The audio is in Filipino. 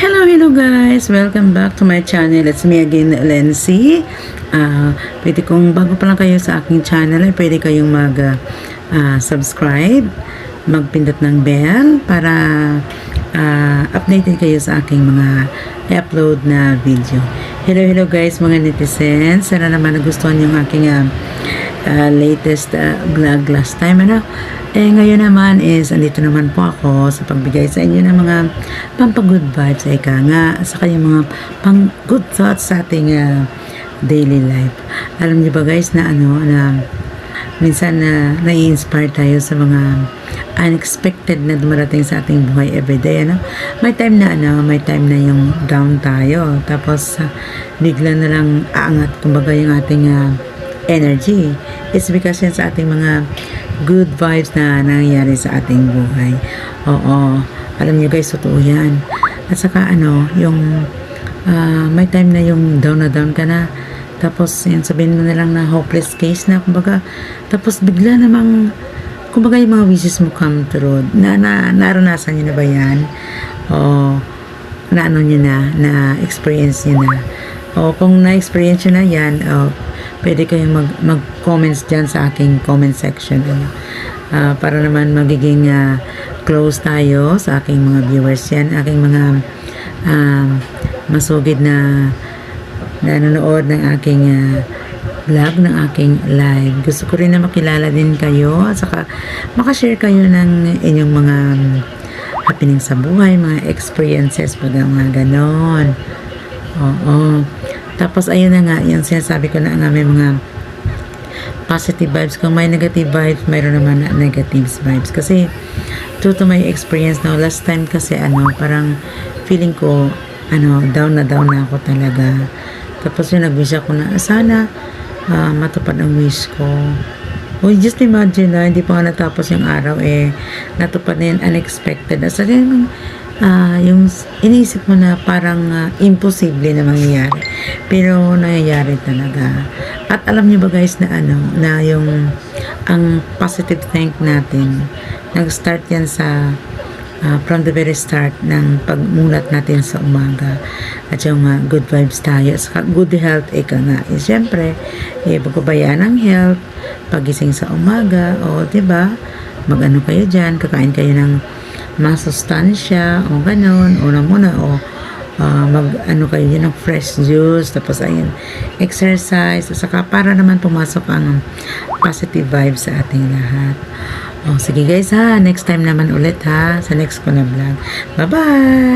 Hello guys! Welcome back to my channel. It's me again, Lency. Pwede kong, bago pa lang kayo sa aking channel, ay pwede kayong subscribe, magpindot ng bell para updated kayo sa aking mga i-upload na video. Hello guys, mga netizens. Sana naman nagustuhan yung aking latest vlog last time, ngayon naman is andito naman po ako sa pagbigay sa inyo ng mga pampag-good vibes sa sa kayong mga pang-good thoughts sa ating daily life. Alam niyo ba guys na na minsan nai-inspire tayo sa mga unexpected na dumarating sa ating buhay everyday, May time na yung down tayo, tapos bigla na lang aangat kumbaga yung ating energy. It's because yan sa ating mga good vibes na nangyayari sa ating buhay. Oo, alam niyo guys, totoo yan. At saka yung may time na yung down ka na, tapos yan sabihin mo na lang na hopeless case na kumbaga, tapos bigla namang kumbaga yung mga wishes mo come true. Naranasan niyo na ba yan? O niyo na experience niyo na? O kung na-experience niyo na yan, pwede kayong mag-comments dyan sa aking comment section, para naman magiging close tayo sa aking mga viewers yan, aking mga masugid na nanonood ng aking vlog, ng aking live. Gusto ko rin na makilala din kayo at saka makashare kayo ng inyong mga happening sa buhay, mga experiences, mga ganon. Oo. Tapos ayun na nga, yung sinasabi ko na nga, may mga positive vibes. Kung may negative vibes, mayroon naman na negative vibes. Kasi to my experience now, last time kasi parang feeling ko down na ako talaga. Tapos yung nag-wish ako na sana matupad ang wish ko. Just imagine hindi pa nga natapos yung araw, natupad na yun, unexpected. As in, yung iniisip mo na parang imposible na mangyayari, pero nangyayari talaga. At alam niyo ba guys na na yung ang positive think natin, nag-start yan sa from the very start ng pagmulat natin sa umaga, at yung good vibes tayo, saka good health, siyempre pagpabayaan ng health, pagising sa umaga, diba, mag kayo dyan, kakain kayo ng masustansya o ganon, una muna mag kayo yun ng fresh juice, tapos ayun, exercise, saka para naman pumasok ang positive vibes sa ating lahat. Sige guys next time naman ulit sa next ko na vlog. Bye bye.